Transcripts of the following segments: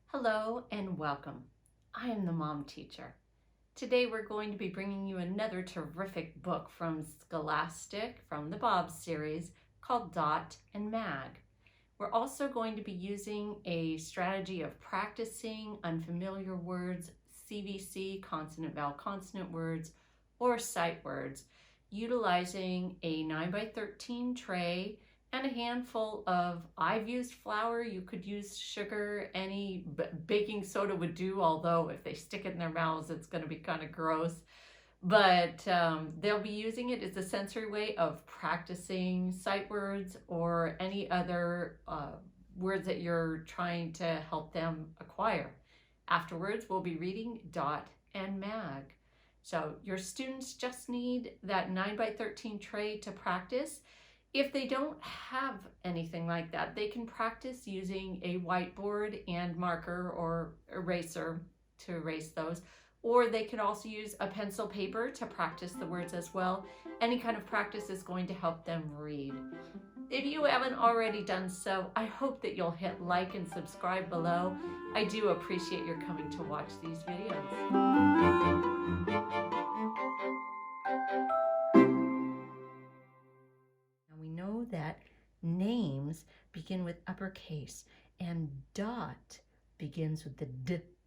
Hello and welcome. I am the mom teacher. Today we're going to be bringing you another terrific book from Scholastic from the Bobs series called Dot and Mag. We're also going to be using a strategy of practicing unfamiliar words, CVC, consonant, vowel, consonant words, or sight words, utilizing a 9x13 tray and a handful of, I've used flour, you could use sugar, any baking soda would do, although if they stick it in their mouths, it's going to be kind of gross. But they'll be using it as a sensory way of practicing sight words or any other words that you're trying to help them acquire. Afterwards, we'll be reading Dot and Mag. So your students just need that 9x13 tray to practice. If they don't have anything like that, they can practice using a whiteboard and marker or eraser to erase those. Or they can also use a pencil paper to practice the words as well. Any kind of practice is going to help them read. If you haven't already done so, I hope that you'll hit like and subscribe below. I do appreciate your coming to watch these videos. We know that names begin with uppercase and dot begins with the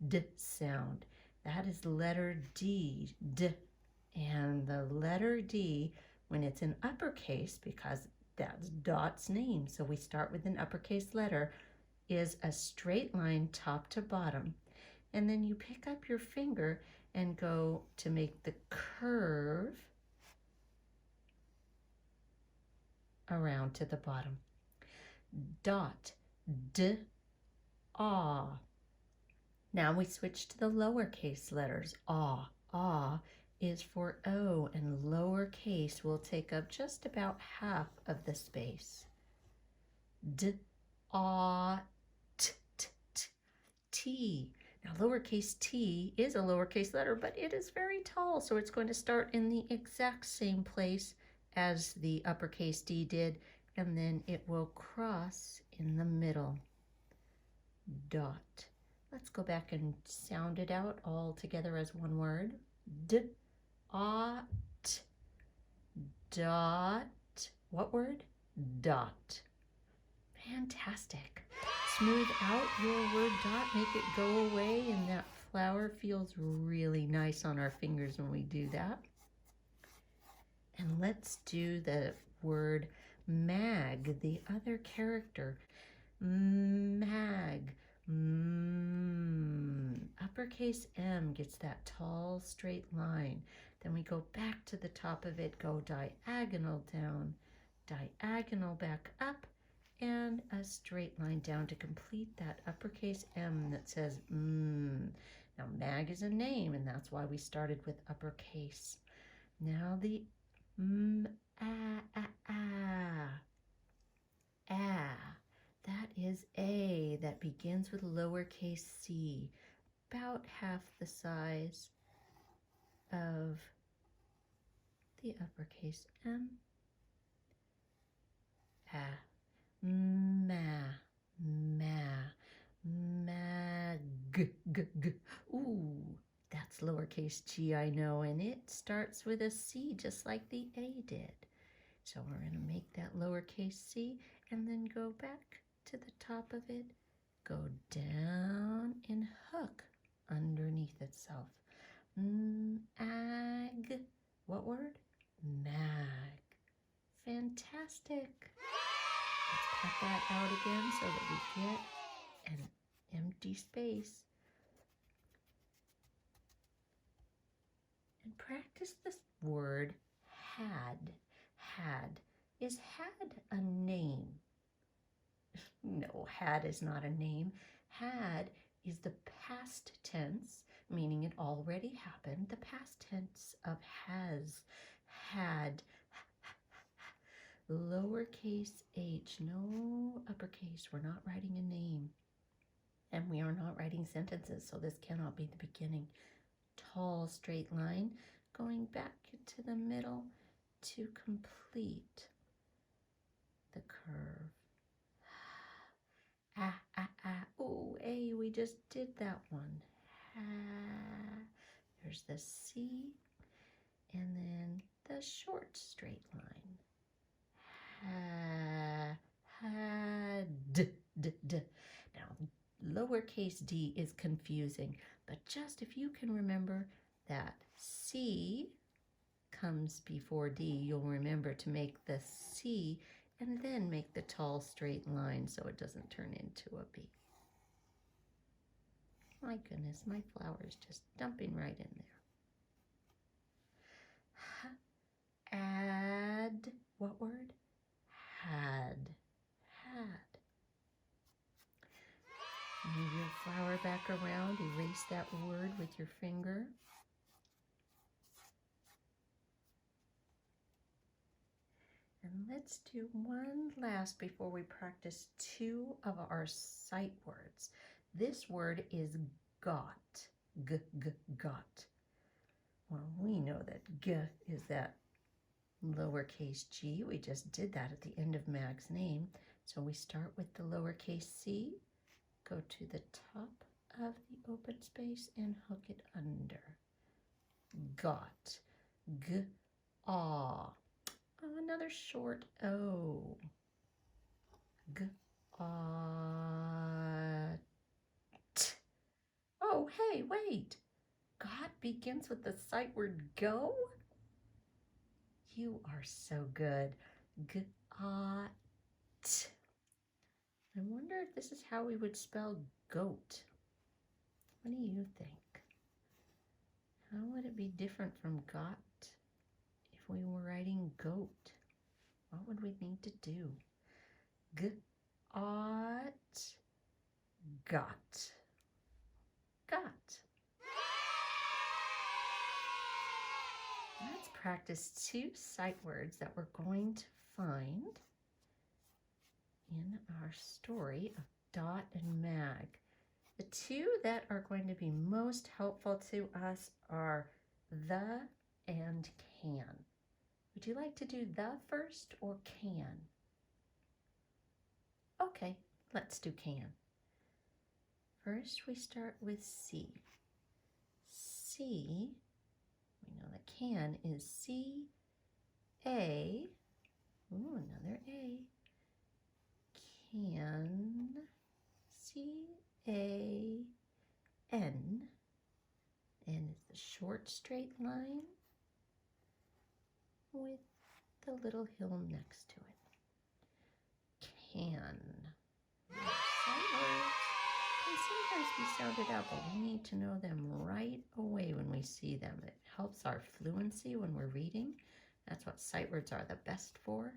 d sound. That is letter D, d. And the letter D, when it's in uppercase, because that's Dot's name, so we start with an uppercase letter, is a straight line top to bottom. And then you pick up your finger and go to make the curve around to the bottom. Dot, d, ah. Now we switch to the lowercase letters. Ah, ah is for O, and lowercase will take up just about half of the space. D, ah, t, t, t, T. Now lowercase t is a lowercase letter, but it is very tall, so it's going to start in the exact same place as the uppercase D did, and then it will cross in the middle. Dot. Let's go back and sound it out all together as one word. D, ah, t. Dot. What word? Dot. Fantastic. Smooth out your word dot, make it go away, and that flower feels really nice on our fingers when we do that. And let's do the word mag, the other character. Mag. Uppercase M gets that tall straight line. Then we go back to the top of it, go diagonal down, diagonal back up, and a straight line down to complete that uppercase M that says Now mag is a name, and that's why we started with uppercase. Now the that is A, that begins with lowercase c, about half the size of the uppercase M. Mag. Ooh, that's lowercase g, I know, and it starts with a C just like the A did. So we're going to make that lowercase c and then go back to the top of it, go down and hook underneath itself. Mag. What word? Mag. Fantastic. Let's cut that out again so that we get an empty space. And practice this word had. Had. Is had a name? No, had is not a name. Had is the past tense, meaning it already happened. The past tense of has. Had. Lowercase h, no uppercase. We're not writing a name. And we are not writing sentences, so this cannot be the beginning. Tall straight line going back to the middle to complete the curve. Ah, ah, ah. Oh, A, we just did that one. Ah. There's the C, and then the short straight line. Ha, ha, d, d, d. Now, lowercase d is confusing, but just if you can remember that C comes before D, you'll remember to make the C and then make the tall straight line so it doesn't turn into a B. My goodness, my flower is just dumping right in there. Add, what word? Had. Had. Move your flower back around, erase that word with your finger. And let's do one last before we practice two of our sight words. This word is got. G, g, got. Well, we know that g is that lowercase g. We just did that at the end of Mag's name. So we start with the lowercase c, go to the top of the open space and hook it under. Got. G, aw. Oh, another short O. G, t. Oh, hey, wait. God begins with the sight word go? You are so good. G, t. I wonder if this is how we would spell goat. What do you think? How would it be different from got if we were writing goat? What would we need to do? G, got. Got. Let's practice two sight words that we're going to find in our story of Dot and Mag. The two that are going to be most helpful to us are the and can. Would you like to do the first or can? Okay, let's do can. First, we start with C. C, we know that can is C-A, ooh, another A, can, C-A-N, and it's the short straight line with the little hill next to it. Can. Sight words can sometimes be sounded out, but we need to know them right away when we see them. It helps our fluency when we're reading. That's what sight words are the best for.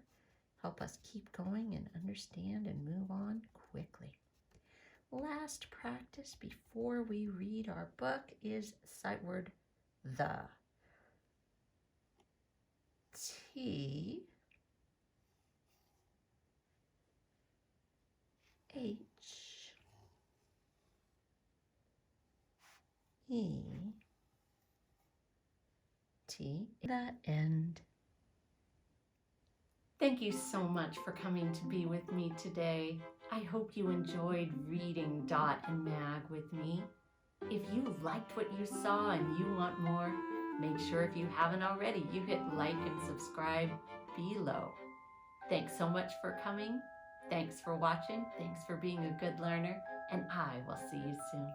Help us keep going and understand and move on quickly. Last practice before we read our book is sight word the. T, H, E, T, that end. Thank you so much for coming to be with me today. I hope you enjoyed reading Dot and Mag with me. If you liked what you saw and you want more, make sure if you haven't already, you hit like and subscribe below. Thanks so much for coming. Thanks for watching. Thanks for being a good learner. And I will see you soon.